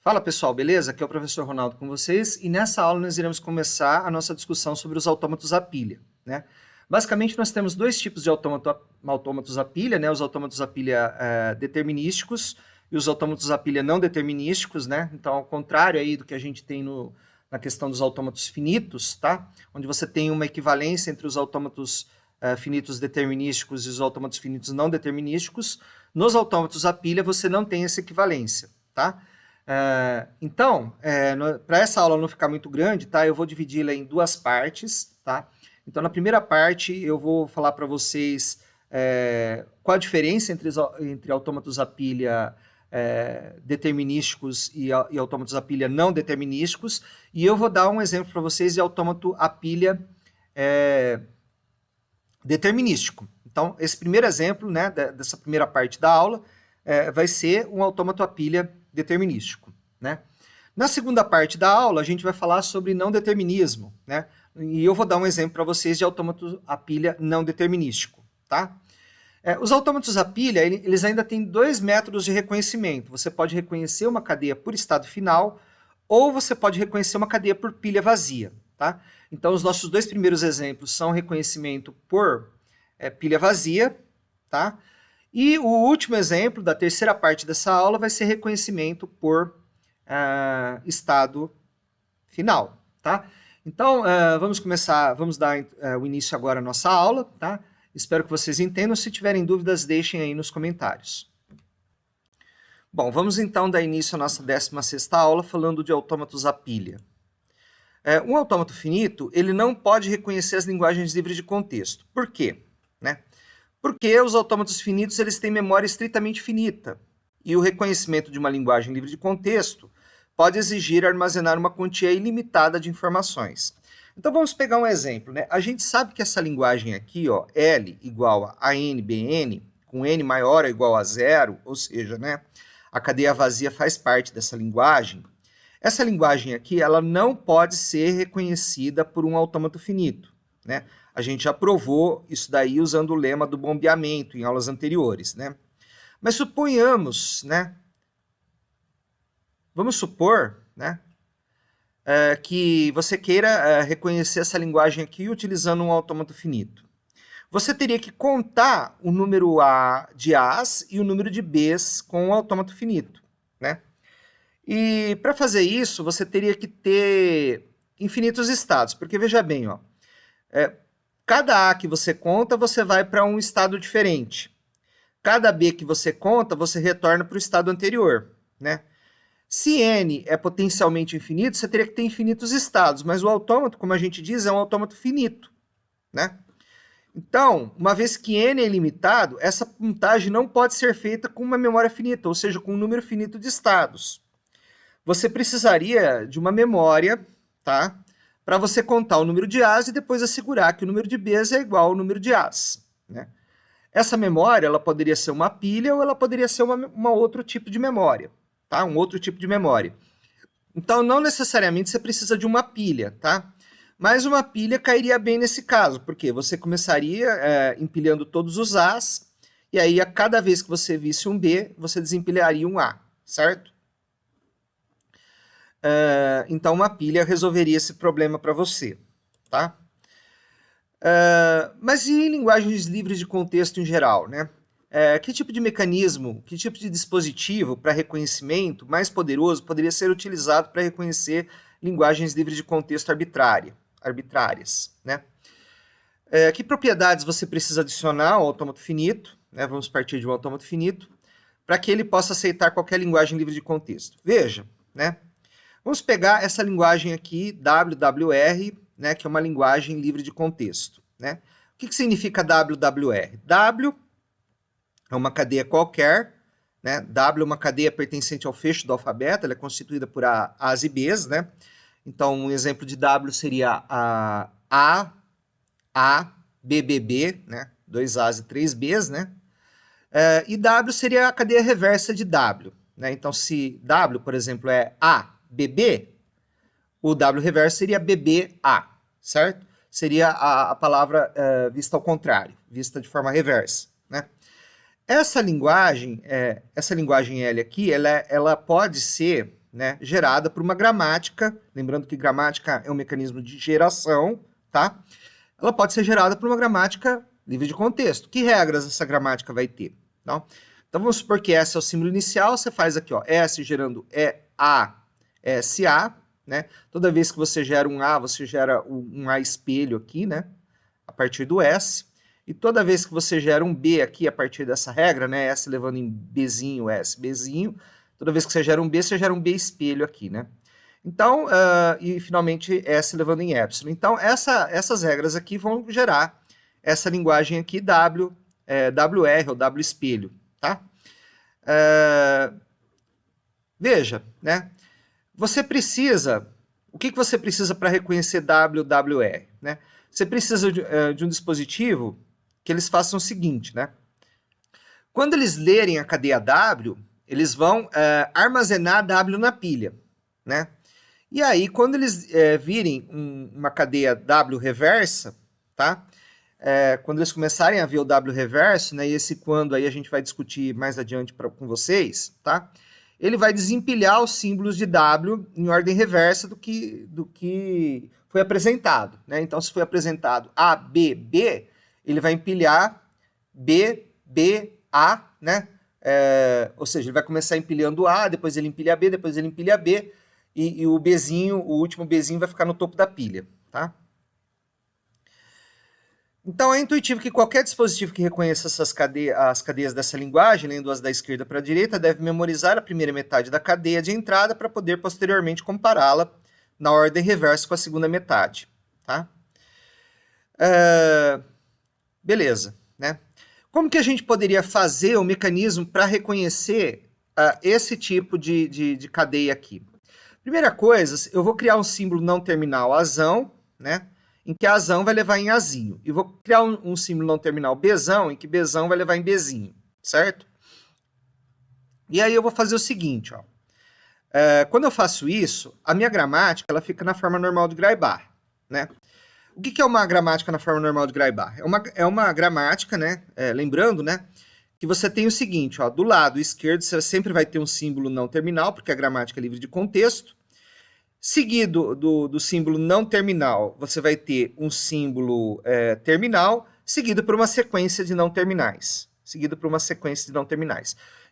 Fala pessoal, beleza? Aqui é o professor Ronaldo com vocês e nessa aula nós iremos começar a nossa discussão sobre os autômatos a pilha, né? Basicamente nós temos dois tipos de autômatos a pilha, né? Os autômatos a pilha determinísticos e os autômatos a pilha não determinísticos, né? Então ao contrário aí do que a gente tem na questão dos autômatos finitos, tá? Onde você tem uma equivalência entre os autômatos finitos determinísticos e os autômatos finitos não determinísticos, nos autômatos a pilha você não tem essa equivalência, tá? Então, para essa aula não ficar muito grande, tá? Eu vou dividi-la em duas partes, tá? Então, na primeira parte, eu vou falar para vocês qual a diferença entre autômatos a pilha determinísticos e autômatos a pilha não determinísticos, e eu vou dar um exemplo para vocês de autômato a pilha determinístico. Então, esse primeiro exemplo, né, dessa primeira parte da aula, vai ser um autômato a pilha determinístico, né? Na segunda parte da aula, a gente vai falar sobre não determinismo, né? E eu vou dar um exemplo para vocês de autômato a pilha não determinístico, tá? Os autômatos a pilha, eles ainda têm dois métodos de reconhecimento. Você pode reconhecer uma cadeia por estado final, ou você pode reconhecer uma cadeia por pilha vazia, tá? Então, os nossos dois primeiros exemplos são reconhecimento por pilha vazia, tá? E o último exemplo da terceira parte dessa aula vai ser reconhecimento por estado final, tá? Então, vamos dar o início agora à nossa aula, tá? Espero que vocês entendam. Se tiverem dúvidas, deixem aí nos comentários. Bom, vamos então dar início à nossa 16ª aula falando de autômatos a pilha. Um autômato finito, ele não pode reconhecer as linguagens livres de contexto. Por quê? Né? Porque os autômatos finitos eles têm memória estritamente finita, e o reconhecimento de uma linguagem livre de contexto pode exigir armazenar uma quantia ilimitada de informações. Então vamos pegar um exemplo, né? A gente sabe que essa linguagem aqui, ó, L igual a ANBN, com N maior ou igual a 0, ou seja, né, a cadeia vazia faz parte dessa linguagem. Essa linguagem aqui, ela não pode ser reconhecida por um autômato finito, né? A gente já provou isso daí usando o lema do bombeamento em aulas anteriores, né? Mas suponhamos, né? Vamos supor, né? Que você queira reconhecer essa linguagem aqui utilizando um autômato finito. Você teria que contar o número de A's e o número de B's com o autômato finito, né? E para fazer isso, você teria que ter infinitos estados, porque veja bem, ó, cada A que você conta, você vai para um estado diferente. Cada B que você conta, você retorna para o estado anterior, né? Se N é potencialmente infinito, você teria que ter infinitos estados, mas o autômato, como a gente diz, é um autômato finito, né? Então, uma vez que N é ilimitado, essa contagem não pode ser feita com uma memória finita, ou seja, com um número finito de estados. Você precisaria de uma memória, tá? Para você contar o número de A's e depois assegurar que o número de B's é igual ao número de A's, né? Essa memória, ela poderia ser uma pilha ou ela poderia ser uma outro tipo de memória, tá? Um outro tipo de memória. Então, não necessariamente você precisa de uma pilha, tá? Mas uma pilha cairia bem nesse caso, porque você começaria empilhando todos os A's, e aí a cada vez que você visse um B, você desempilharia um A, certo? Então, uma pilha resolveria esse problema para você, tá? Mas e linguagens livres de contexto em geral, né? Que tipo de mecanismo, que tipo de dispositivo para reconhecimento mais poderoso poderia ser utilizado para reconhecer linguagens livres de contexto arbitrárias, né? Que propriedades você precisa adicionar ao autômato finito, né? Vamos partir de um autômato finito, para que ele possa aceitar qualquer linguagem livre de contexto. Veja, né? Vamos pegar essa linguagem aqui, WWR, né, que é uma linguagem livre de contexto, né? O que significa WWR? W é uma cadeia qualquer, né? W é uma cadeia pertencente ao fecho do alfabeto, ela é constituída por A's e B's, né? Então, um exemplo de W seria A, B, B, B, né? 2 A's e 3 B's, né? E W seria a cadeia reversa de W, né? Então, se W, por exemplo, é A, BB, o W reverso seria BBA, certo? Seria a palavra vista ao contrário, vista de forma reversa, né? Essa linguagem L aqui, ela pode ser, né, gerada por uma gramática, lembrando que gramática é um mecanismo de geração, tá? Ela pode ser gerada por uma gramática livre de contexto. Que regras essa gramática vai ter? Então vamos supor que S é o símbolo inicial, você faz aqui, ó, S gerando A, SA, né? Toda vez que você gera um A, você gera um A espelho aqui, né? A partir do S. E toda vez que você gera um B aqui, a partir dessa regra, né? S levando em Bzinho, S, Bzinho. Toda vez que você gera um B, você gera um B espelho aqui, né? Então, e finalmente S levando em epsilon. Então, essas regras aqui vão gerar essa linguagem aqui WR ou W espelho, tá? Veja, né? Você precisa... O que você precisa para reconhecer WR, né? Você precisa de um dispositivo que eles façam o seguinte, né? Quando eles lerem a cadeia W, eles vão armazenar W na pilha, né? E aí, quando eles virem uma cadeia W reversa, tá? Quando eles começarem a ver o W reverso, né? E esse quando aí a gente vai discutir mais adiante com vocês, tá? Ele vai desempilhar os símbolos de W em ordem reversa do que foi apresentado, né? Então, se foi apresentado A, B, B, ele vai empilhar B, B, A, né? Ou seja, ele vai começar empilhando A, depois ele empilha B, depois ele empilha B, e o Bzinho, o último Bzinho vai ficar no topo da pilha, tá? Então é intuitivo que qualquer dispositivo que reconheça as cadeias dessa linguagem, lendo as da esquerda para a direita, deve memorizar a primeira metade da cadeia de entrada para poder posteriormente compará-la na ordem reversa com a segunda metade, tá? Beleza, né? Como que a gente poderia fazer o mecanismo para reconhecer esse tipo de cadeia aqui? Primeira coisa, eu vou criar um símbolo não terminal azão, né? Em que azão vai levar em azinho. E vou criar um símbolo não terminal bezão, em que bezão vai levar em bezinho, certo? E aí eu vou fazer o seguinte, ó. Quando eu faço isso, a minha gramática ela fica na forma normal de Greibach, né? O que é uma gramática na forma normal de Greibach? É uma gramática, né? Lembrando, né? Que você tem o seguinte, ó. Do lado esquerdo você sempre vai ter um símbolo não terminal, porque a gramática é livre de contexto. Seguido do símbolo não terminal, você vai ter um símbolo terminal, seguido por uma sequência de não terminais.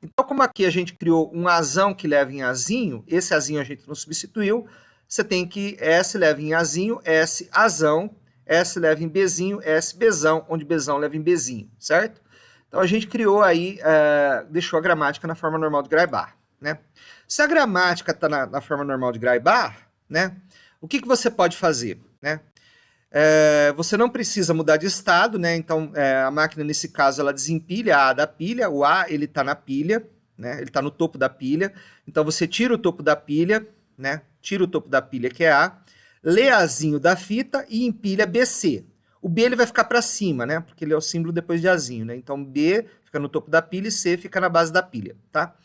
Então, como aqui a gente criou um azão que leva em azinho, esse azinho a gente não substituiu, você tem que S leva em azinho, S azão, S leva em bezinho, S bezão, onde bezão leva em bezinho, certo? Então a gente criou aí, deixou a gramática na forma normal de Greibach, né? Se a gramática está na forma normal de Greibach, né, o que você pode fazer, né? Você não precisa mudar de estado, né? Então a máquina nesse caso ela desempilha a A da pilha, o A ele está na pilha, né? Ele está no topo da pilha. Então você tira o topo da pilha, né? Tira o topo da pilha que é A, lê Azinho da fita e empilha BC. O B ele vai ficar para cima, né? Porque ele é o símbolo depois de Azinho, né? Então B fica no topo da pilha e C fica na base da pilha, tá?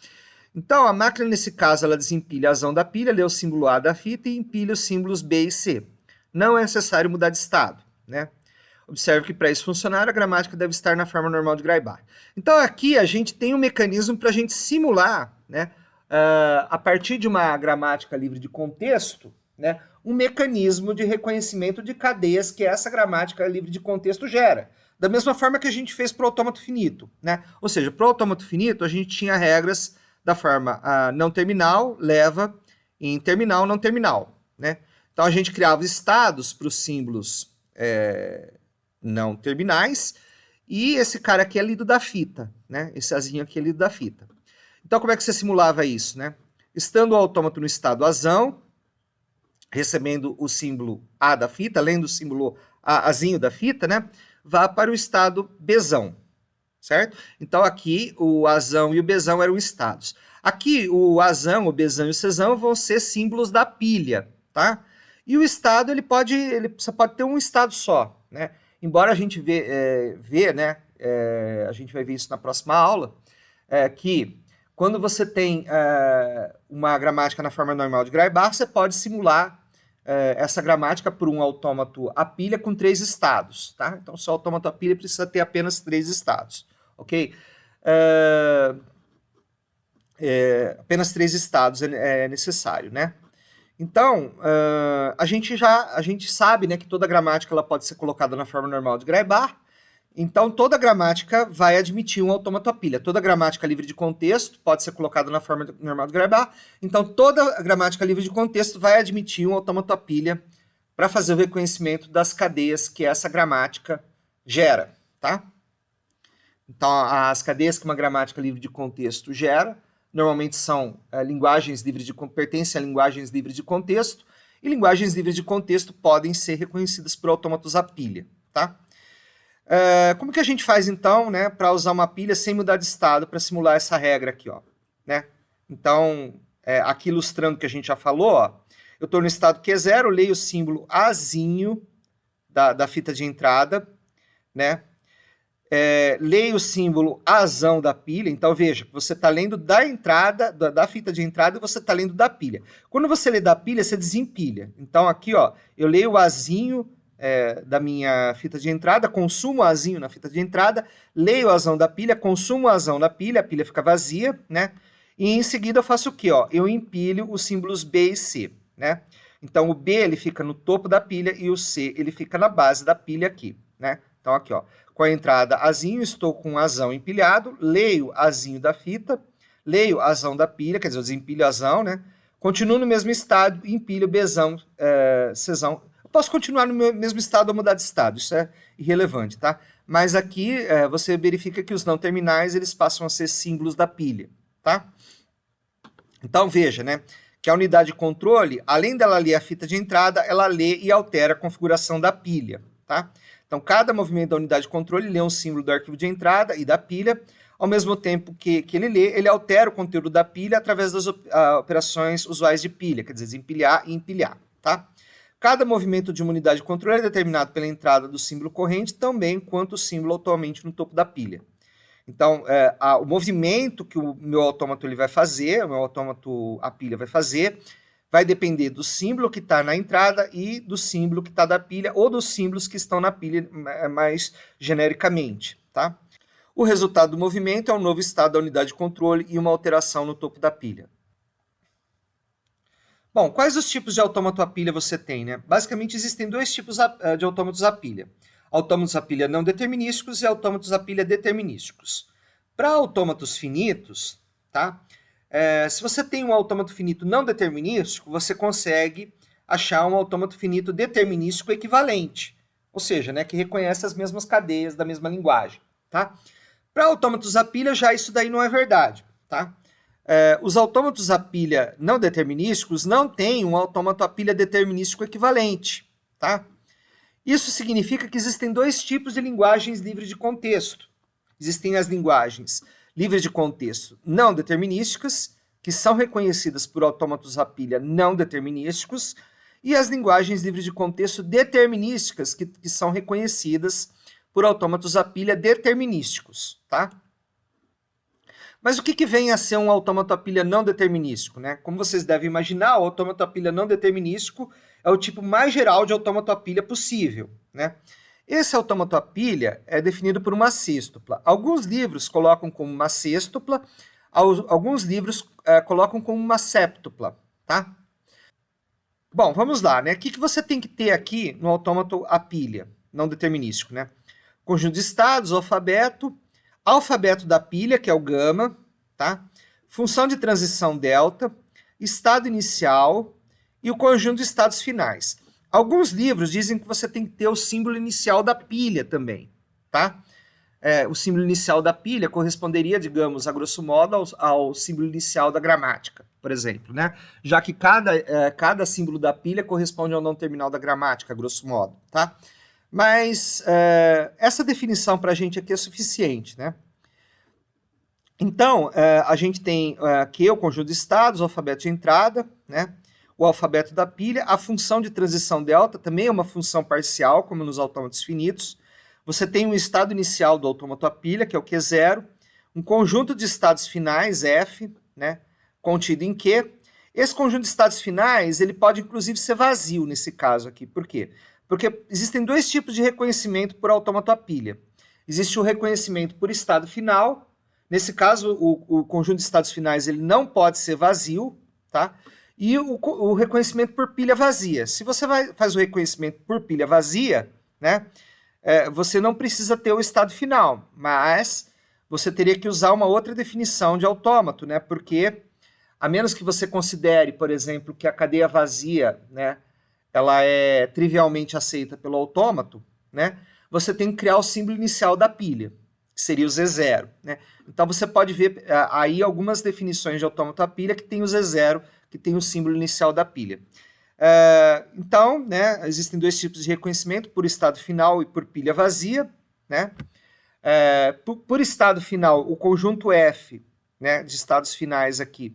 Então, a máquina, nesse caso, ela desempilha a azão da pilha, lê o símbolo A da fita e empilha os símbolos B e C. Não é necessário mudar de estado, né? Observe que para isso funcionar, a gramática deve estar na forma normal de Greibach. Então, aqui a gente tem um mecanismo para a gente simular, né, a partir de uma gramática livre de contexto, né, um mecanismo de reconhecimento de cadeias que essa gramática livre de contexto gera. Da mesma forma que a gente fez para o autômato finito, né? Ou seja, para o autômato finito, a gente tinha regras da forma não terminal, leva em terminal, não terminal, né? Então a gente criava estados para os símbolos não terminais, e esse cara aqui é lido da fita, né? Esse azinho aqui é lido da fita. Então como é que você simulava isso, né? Estando o autômato no estado azão, recebendo o símbolo A da fita, lendo o símbolo azinho da fita, né? Vá para o estado bezão, certo? Então aqui o azão e o bezão eram estados. Aqui o azão, o bezão e o cezão vão ser símbolos da pilha, tá? E o estado você pode ter um estado só, né? Embora a gente né? A gente vai ver isso na próxima aula, que quando você tem uma gramática na forma normal de Greibach, você pode simular essa gramática por um autômato a pilha com 3 estados, tá? Então, só o autômato a pilha precisa ter apenas 3 estados, ok? apenas 3 estados é necessário, né? Então, a gente sabe, né, que toda gramática ela pode ser colocada na forma normal de Gray-Barr. Então, toda gramática vai admitir um autômato à pilha. Toda gramática livre de contexto pode ser colocada na forma normal de Gray-Barr. Então, toda gramática livre de contexto vai admitir um autômato à pilha para fazer o reconhecimento das cadeias que essa gramática gera, tá? Então, as cadeias que uma gramática livre de contexto gera normalmente são linguagens livres de pertencem a linguagens livres de contexto, e linguagens livres de contexto podem ser reconhecidas por autômatos à pilha, tá? Como que a gente faz então, né, para usar uma pilha sem mudar de estado para simular essa regra aqui, ó, né? Então, aqui ilustrando o que a gente já falou, ó, eu estou no estado Q0, leio o símbolo Azinho da fita de entrada, né? Leio o símbolo Azão da pilha. Então, veja, você está lendo da entrada, da fita de entrada, e você está lendo da pilha. Quando você lê da pilha, você desempilha. Então, aqui, ó, eu leio o Azinho da minha fita de entrada, consumo o Azinho na fita de entrada, leio o Azão da pilha, consumo o Azão da pilha, a pilha fica vazia, né? E em seguida eu faço o quê? Ó? Eu empilho os símbolos B e C, né? Então, o B ele fica no topo da pilha e o C ele fica na base da pilha aqui, né? Então, aqui, ó. Com a entrada Azinho, estou com o Azão empilhado, leio Azinho da fita, leio Azão da pilha, quer dizer, eu desempilho Azão, né? Continuo no mesmo estado, empilho Bzão, Czão. Eu posso continuar no mesmo estado ou mudar de estado, isso é irrelevante, tá? Mas aqui você verifica que os não terminais, eles passam a ser símbolos da pilha, tá? Então, veja, né? Que a unidade de controle, além dela ler a fita de entrada, ela lê e altera a configuração da pilha, tá? Então, cada movimento da unidade de controle lê um símbolo do arquivo de entrada e da pilha, ao mesmo tempo que ele lê, ele altera o conteúdo da pilha através das operações usuais de pilha, quer dizer, desempilhar e empilhar, tá? Cada movimento de uma unidade de controle é determinado pela entrada do símbolo corrente, também quanto o símbolo atualmente no topo da pilha. Então, o movimento que o meu autômato ele vai fazer, o meu autômato, a pilha vai fazer, vai depender do símbolo que está na entrada e do símbolo que está da pilha, ou dos símbolos que estão na pilha mais genericamente, tá? O resultado do movimento é um novo estado da unidade de controle e uma alteração no topo da pilha. Bom, quais os tipos de autômato à pilha você tem, né? Basicamente, existem 2 tipos de autômatos à pilha. Autômatos à pilha não determinísticos e autômatos à pilha determinísticos. Para autômatos finitos, tá? Se você tem um autômato finito não determinístico, você consegue achar um autômato finito determinístico equivalente, ou seja, né, que reconhece as mesmas cadeias da mesma linguagem, tá? Para autômatos à pilha, já isso daí não é verdade, tá? Os autômatos à pilha não determinísticos não têm um autômato à pilha determinístico equivalente, tá? Isso significa que existem 2 tipos de linguagens livres de contexto. Existem as linguagens livres de contexto não determinísticas, que são reconhecidas por autômatos à pilha não determinísticos, e as linguagens livres de contexto determinísticas, que são reconhecidas por autômatos à pilha determinísticos, tá? Mas o que vem a ser um autômato à pilha não determinístico, né? Como vocês devem imaginar, o autômato à pilha não determinístico é o tipo mais geral de autômato à pilha possível, né? Esse autômato à pilha é definido por uma sextupla. Alguns livros colocam como uma sextupla, alguns livros colocam como uma septupla, tá? Bom, vamos lá, né? O que você tem que ter aqui no autômato à pilha não determinístico, né? Conjunto de estados, alfabeto da pilha, que é o gama, tá? Função de transição delta, estado inicial e o conjunto de estados finais. Alguns livros dizem que você tem que ter o símbolo inicial da pilha também, tá? O símbolo inicial da pilha corresponderia, digamos, a grosso modo, ao símbolo inicial da gramática, por exemplo, né? Já que cada símbolo da pilha corresponde ao não terminal da gramática, a grosso modo, tá? Mas essa definição para a gente aqui é suficiente, né? Então, a gente tem aqui o conjunto de estados, o alfabeto de entrada, né? O alfabeto da pilha, a função de transição delta também é uma função parcial, como nos autômatos finitos. Você tem um estado inicial do autômato à pilha, que é o Q0, um conjunto de estados finais, F, né? Contido em Q. Esse conjunto de estados finais, ele pode inclusive ser vazio nesse caso aqui. Por quê? Porque existem 2 tipos de reconhecimento por autômato à pilha. Existe o reconhecimento por estado final, Nesse caso, o conjunto de estados finais ele não pode ser vazio, tá? E o reconhecimento por pilha vazia. Se você faz o reconhecimento por pilha vazia, né, você não precisa ter o estado final, mas você teria que usar uma outra definição de autômato, né? Porque, a menos que você considere, por exemplo, que a cadeia vazia, né, ela é trivialmente aceita pelo autômato, né, você tem que criar o símbolo inicial da pilha, que seria o Z0. Né? Então você pode ver aí algumas definições de autômato à pilha que tem o Z0, que tem o símbolo inicial da pilha. Então, né, existem dois tipos de reconhecimento, por estado final e por pilha vazia. Né? Por estado final, o conjunto F, né, de estados finais aqui,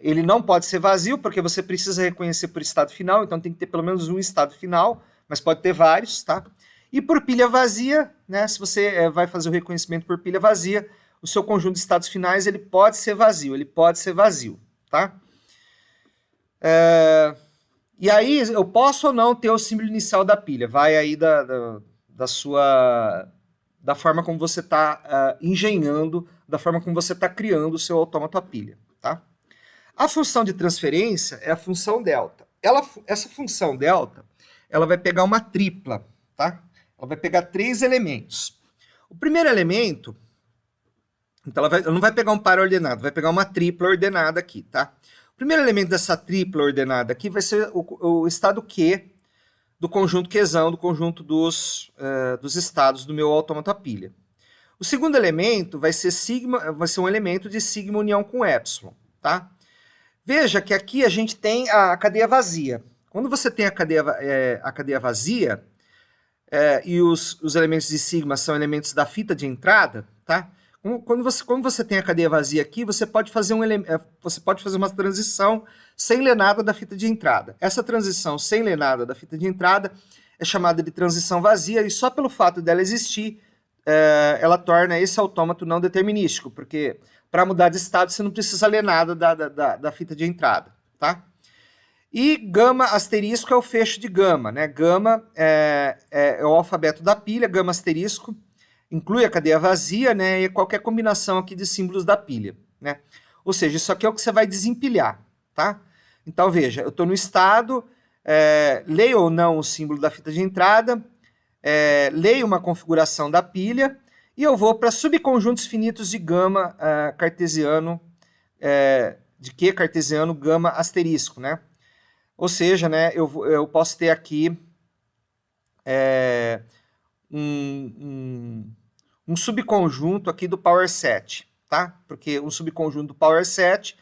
ele não pode ser vazio, porque você precisa reconhecer por estado final, então tem que ter pelo menos um estado final, mas pode ter vários, tá? E por pilha vazia, né, se você vai fazer o reconhecimento por pilha vazia, o seu conjunto de estados finais ele pode ser vazio, tá? E aí eu posso ou não ter o símbolo inicial da pilha, vai aí da forma como você está engenhando, da forma como você está criando o seu autômato à pilha, tá? A função de transferência é a função delta. Essa função delta, ela vai pegar uma tripla, tá? Ela vai pegar 3 elementos. O primeiro elemento, então ela não vai pegar um par ordenado, vai pegar uma tripla ordenada aqui, tá? O primeiro elemento dessa tripla ordenada aqui vai ser o estado Q do conjunto Qzão, do conjunto dos estados do meu autômato à pilha. O segundo elemento vai ser um elemento de sigma união com epsilon, tá? Veja que aqui a gente tem a cadeia vazia. Quando você tem a cadeia vazia, e os elementos de sigma são elementos da fita de entrada, tá? Quando você tem a cadeia vazia aqui, você pode fazer uma transição sem ler nada da fita de entrada. Essa transição sem ler nada da fita de entrada é chamada de transição vazia, e só pelo fato dela existir, ela torna esse autômato não determinístico, porque para mudar de estado você não precisa ler nada da fita de entrada, tá? E gama asterisco é o fecho de gama, né? Gama é o alfabeto da pilha, gama asterisco inclui a cadeia vazia, né? E qualquer combinação aqui de símbolos da pilha, né? Ou seja, isso aqui é o que você vai desempilhar, tá? Então, veja, eu estou no estado, leio ou não o símbolo da fita de entrada, leio uma configuração da pilha, e eu vou para subconjuntos finitos de gama cartesiano, de Q cartesiano gama asterisco, né? Ou seja, né, eu posso ter aqui um subconjunto aqui do power set, tá? Porque um subconjunto do power set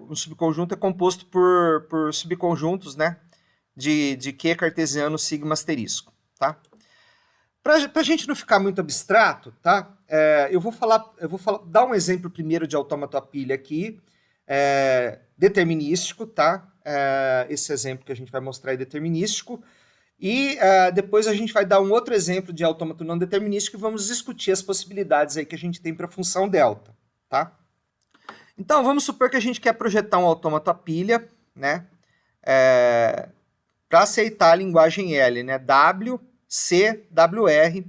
um subconjunto é composto por subconjuntos, né, de Q cartesiano sigma asterisco, tá? Para a gente não ficar muito abstrato, tá? Eu vou dar um exemplo primeiro de autômato à pilha aqui, determinístico, tá? Esse exemplo que a gente vai mostrar é determinístico. E depois a gente vai dar um outro exemplo de autômato não determinístico e vamos discutir as possibilidades aí que a gente tem para a função delta, tá? Então, vamos supor que a gente quer projetar um autômato à pilha, né? Para aceitar a linguagem L, né? W, C, WR,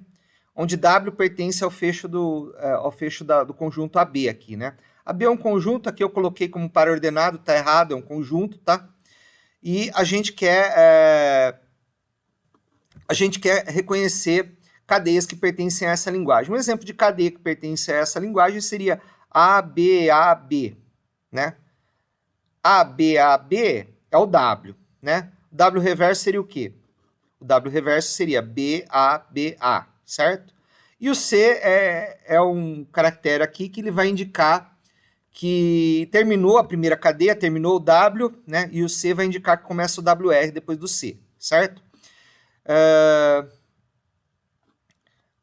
onde W pertence ao fecho do conjunto AB aqui, né? AB é um conjunto, aqui eu coloquei como par ordenado, tá errado, é um conjunto, tá? E a gente quer reconhecer cadeias que pertencem a essa linguagem. Um exemplo de cadeia que pertence a essa linguagem seria ABAB, né? ABAB é o W, né? O W reverso seria o quê? O W reverso seria BABA, certo? E o C é um caractere aqui que ele vai indicar que terminou a primeira cadeia, terminou o W, né? E o C vai indicar que começa o WR depois do C, certo?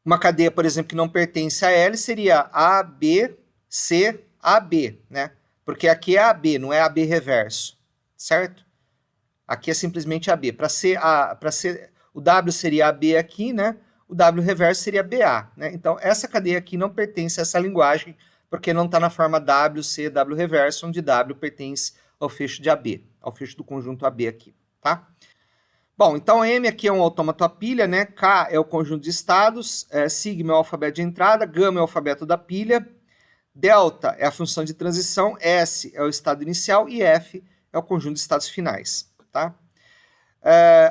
Uma cadeia, por exemplo, que não pertence a L seria AB, C, AB, né? Porque aqui é AB, não é AB reverso, certo? Aqui é simplesmente AB. Para ser, o W seria AB aqui, né? O W reverso seria BA, né? Então, essa cadeia aqui não pertence a essa linguagem, porque não está na forma W, C, W reverso, onde W pertence ao fecho de AB, ao fecho do conjunto AB aqui, tá? Bom, então M aqui é um autômato à pilha, né? K é o conjunto de estados, sigma é o alfabeto de entrada, gama é o alfabeto da pilha, delta é a função de transição, S é o estado inicial e F é o conjunto de estados finais, tá?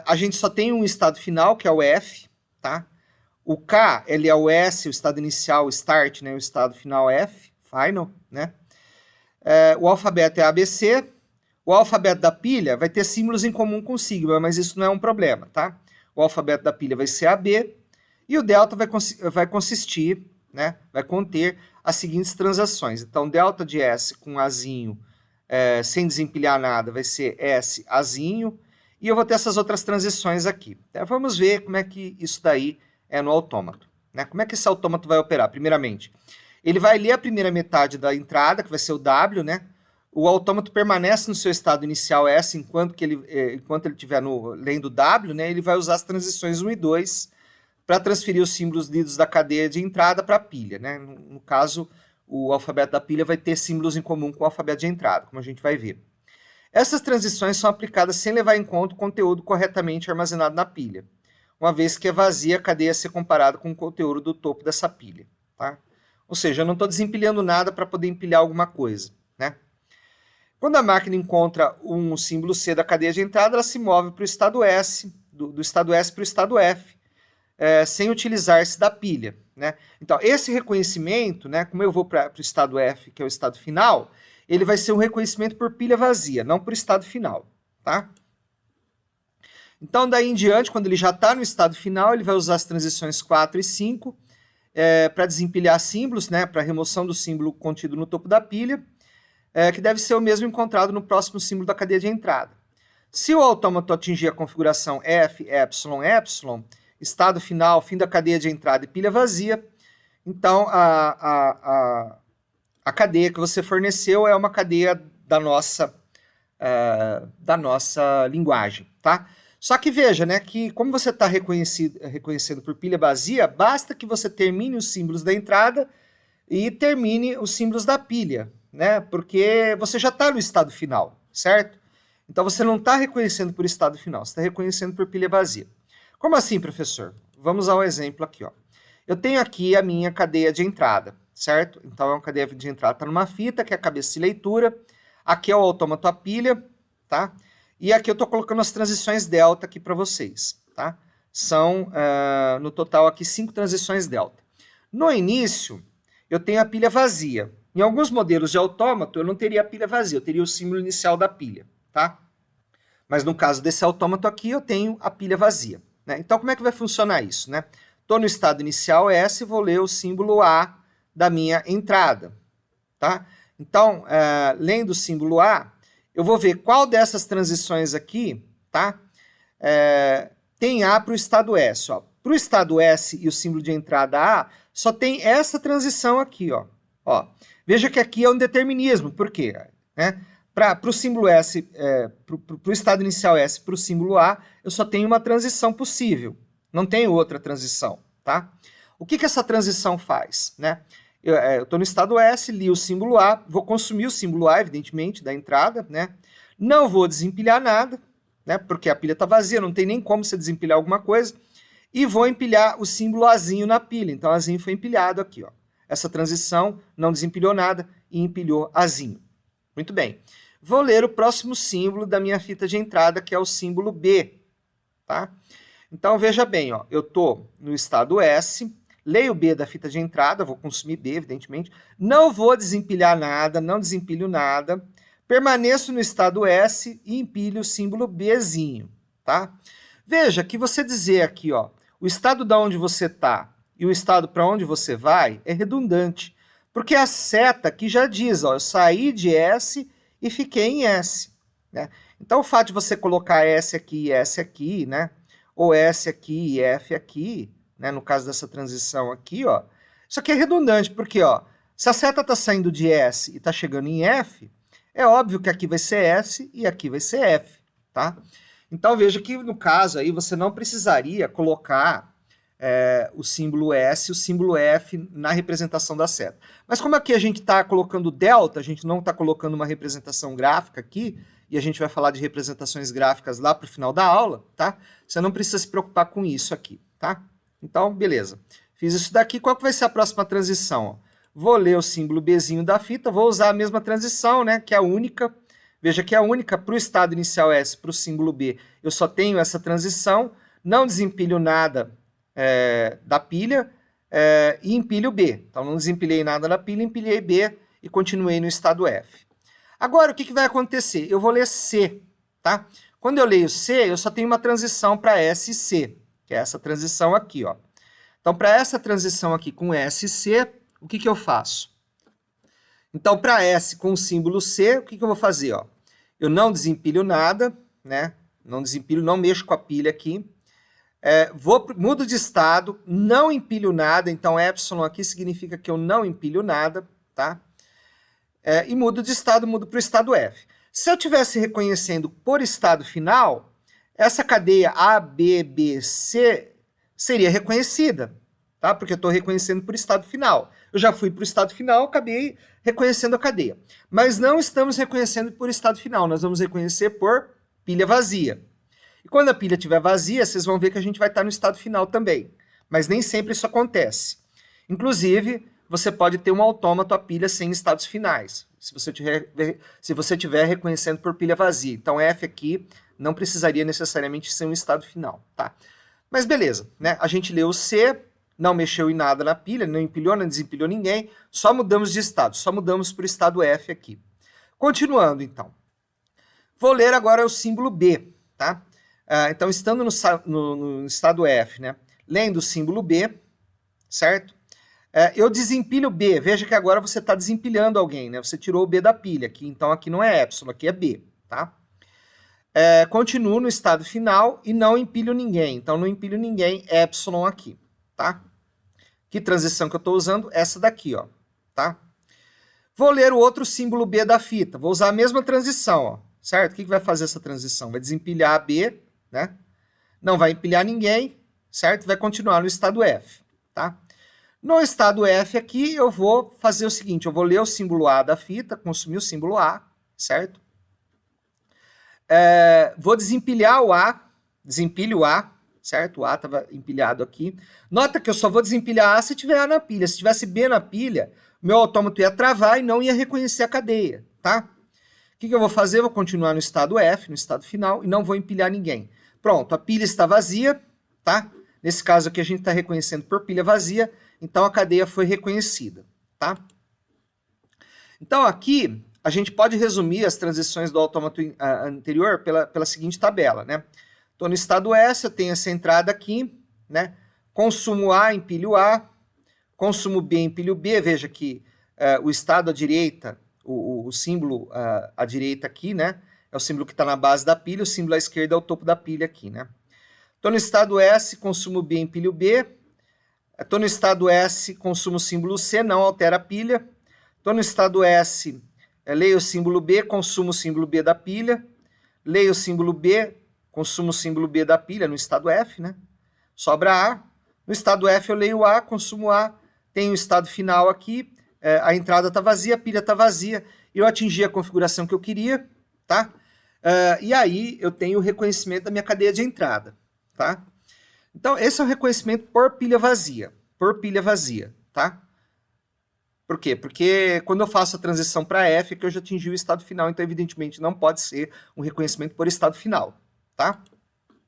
A gente só tem um estado final, que é o F, tá? O K, ele é o S, o estado inicial, o start, né? O estado final F, final, né? O alfabeto é ABC. O alfabeto da pilha vai ter símbolos em comum com sigma, mas isso não é um problema, tá? O alfabeto da pilha vai ser AB e o delta vai consistir, né? Vai conter as seguintes transações. Então, delta de S com Azinho, sem desempilhar nada, vai ser S Azinho. E eu vou ter essas outras transições aqui. Então, vamos ver como é que isso daí é no autômato, né? Como é que esse autômato vai operar? Primeiramente, ele vai ler a primeira metade da entrada, que vai ser o W, né? O autômato permanece no seu estado inicial S enquanto ele estiver lendo W, né? Ele vai usar as transições 1 e 2 para transferir os símbolos lidos da cadeia de entrada para a pilha, né? No caso, o alfabeto da pilha vai ter símbolos em comum com o alfabeto de entrada, como a gente vai ver. Essas transições são aplicadas sem levar em conta o conteúdo corretamente armazenado na pilha, uma vez que é vazia a cadeia a ser comparada com o conteúdo do topo dessa pilha, tá? Ou seja, eu não estou desempilhando nada para poder empilhar alguma coisa, né? Quando a máquina encontra um símbolo C da cadeia de entrada, ela se move para o estado S, do estado S para o estado F, sem utilizar-se da pilha, né? Então, esse reconhecimento, né, como eu vou para o estado F, que é o estado final, ele vai ser um reconhecimento por pilha vazia, não por estado final, tá? Então, daí em diante, quando ele já está no estado final, ele vai usar as transições 4 e 5 para desempilhar símbolos, né, para remoção do símbolo contido no topo da pilha, que deve ser o mesmo encontrado no próximo símbolo da cadeia de entrada. Se o autômato atingir a configuração F, Epsilon, Epsilon, estado final, fim da cadeia de entrada e pilha vazia, então a cadeia que você forneceu é uma cadeia da nossa linguagem, tá? Só que veja, né, que como você está reconhecendo por pilha vazia, basta que você termine os símbolos da entrada e termine os símbolos da pilha, né? Porque você já está no estado final, certo? Então você não está reconhecendo por estado final, você está reconhecendo por pilha vazia. Como assim, professor? Vamos ao exemplo aqui, ó. Eu tenho aqui a minha cadeia de entrada, certo? Então é uma cadeia de entrada, está numa fita, que é a cabeça de leitura. Aqui é o autômato à pilha, tá? E aqui eu estou colocando as transições delta aqui para vocês, tá? São, no total, aqui 5 transições delta. No início, eu tenho a pilha vazia. Em alguns modelos de autômato, eu não teria a pilha vazia, eu teria o símbolo inicial da pilha, tá? Mas no caso desse autômato aqui, eu tenho a pilha vazia, né? Então, como é que vai funcionar isso, né? Estou no estado inicial S, vou ler o símbolo A da minha entrada, tá? Então, lendo o símbolo A, eu vou ver qual dessas transições aqui, tá? Tem A para o estado S, ó. Para o estado S e o símbolo de entrada A, só tem essa transição aqui, ó. Veja que aqui é um determinismo, por quê? Né? Para o símbolo S, para o estado inicial S, para o símbolo A, eu só tenho uma transição possível, não tenho outra transição, tá? O que essa transição faz, né? Eu estou no estado S, li o símbolo A, vou consumir o símbolo A, evidentemente, da entrada, né? Não vou desempilhar nada, né? Porque a pilha está vazia, não tem nem como você desempilhar alguma coisa, e vou empilhar o símbolo Azinho na pilha. Então, Azinho foi empilhado aqui, ó. Essa transição não desempilhou nada e empilhou Azinho. Muito bem. Vou ler o próximo símbolo da minha fita de entrada, que é o símbolo B, tá? Então, veja bem, ó, eu estou no estado S, leio B da fita de entrada, vou consumir B, evidentemente, não vou desempilhar nada, não desempilho nada, permaneço no estado S e empilho o símbolo Bzinho, tá? Veja que você dizer aqui, ó, o estado da onde você está e o estado para onde você vai é redundante, porque a seta aqui já diz, ó, eu saí de S e fiquei em S, né? Então, o fato de você colocar S aqui e S aqui, né? Ou S aqui e F aqui, né? No caso dessa transição aqui, ó, isso aqui é redundante, porque, ó, se a seta está saindo de S e está chegando em F, é óbvio que aqui vai ser S e aqui vai ser F, tá? Então, veja que, no caso aí, você não precisaria colocar o símbolo S e o símbolo F na representação da seta. Mas como aqui a gente está colocando delta, a gente não está colocando uma representação gráfica aqui, e a gente vai falar de representações gráficas lá para o final da aula, tá? Você não precisa se preocupar com isso aqui, tá? Então, beleza. Fiz isso daqui, qual que vai ser a próxima transição? Ó? Vou ler o símbolo Bzinho da fita, vou usar a mesma transição, né? Que é a única. Veja que é a única para o estado inicial S, para o símbolo B. Eu só tenho essa transição, não desempilho nada da pilha e empilho B. Então, não desempilhei nada da pilha, empilhei B e continuei no estado F. Agora, o que vai acontecer? Eu vou ler C, tá? Quando eu leio C, eu só tenho uma transição para S e C, que é essa transição aqui, ó. Então, para essa transição aqui com S e C, o que eu faço? Então, para S com o símbolo C, o que eu vou fazer, ó? Eu não desempilho nada, né? Não desempilho, não mexo com a pilha aqui. Mudo de estado, não empilho nada, então epsilon aqui significa que eu não empilho nada, tá? E mudo de estado, mudo para o estado F. Se eu estivesse reconhecendo por estado final, essa cadeia A, B, B, C seria reconhecida, tá? Porque eu estou reconhecendo por estado final. Eu já fui para o estado final, acabei reconhecendo a cadeia. Mas não estamos reconhecendo por estado final, nós vamos reconhecer por pilha vazia. E quando a pilha estiver vazia, vocês vão ver que a gente vai estar no estado final também. Mas nem sempre isso acontece. Inclusive, você pode ter um autômato a pilha sem estados finais, se você estiver reconhecendo por pilha vazia. Então, F aqui não precisaria necessariamente ser um estado final, tá? Mas beleza, né? A gente leu o C, não mexeu em nada na pilha, não empilhou, não desempilhou ninguém, só mudamos de estado, só mudamos para o estado F aqui. Continuando, Vou ler agora o símbolo B, tá? Então, estando no estado F, né? Lendo o símbolo B, certo? Eu desempilho B, veja que agora você está desempilhando alguém, né? Você tirou o B da pilha, aqui, então aqui não é epsilon, aqui é B, tá? Continuo no estado final e não empilho ninguém, então não empilho ninguém, epsilon aqui, tá? Que transição que eu estou usando? Essa daqui, ó, tá? Vou ler o outro símbolo B da fita, vou usar a mesma transição, ó, certo? O que vai fazer essa transição? Vai desempilhar a B, né? Não vai empilhar ninguém, certo? Vai continuar no estado F, tá? No estado F aqui, eu vou fazer o seguinte, eu vou ler o símbolo A da fita, consumir o símbolo A, certo? Vou desempilhar o A, desempilho o A, certo? O A estava empilhado aqui. Nota que eu só vou desempilhar A se tiver A na pilha. Se tivesse B na pilha, meu autômato ia travar e não ia reconhecer a cadeia, tá? O que eu vou fazer? Eu vou continuar no estado F, no estado final, e não vou empilhar ninguém. Pronto, a pilha está vazia, tá? Nesse caso aqui a gente está reconhecendo por pilha vazia, então a cadeia foi reconhecida, tá? Então aqui a gente pode resumir as transições do autômato anterior pela seguinte tabela, né? Estou no estado S, eu tenho essa entrada aqui, né? Consumo A, empilho A, consumo B, empilho B, veja que o estado à direita, o símbolo à direita aqui, né? É o símbolo que está na base da pilha, o símbolo à esquerda é o topo da pilha aqui, né? Estou no estado S, consumo B, empilho B. Estou no estado S, consumo o símbolo C, não altera a pilha. Estou no estado S, leio o símbolo B, consumo o símbolo B da pilha. Leio o símbolo B, consumo o símbolo B da pilha no estado F, né? Sobra A. No estado F eu leio A, consumo A. Tenho o estado final aqui, a entrada está vazia, a pilha está vazia. Eu atingi a configuração que eu queria, tá? E aí eu tenho o reconhecimento da minha cadeia de entrada, tá? Então, esse é o reconhecimento por pilha vazia, tá? Por quê? Porque quando eu faço a transição para F, é que eu já atingi o estado final, então, evidentemente, não pode ser um reconhecimento por estado final, tá?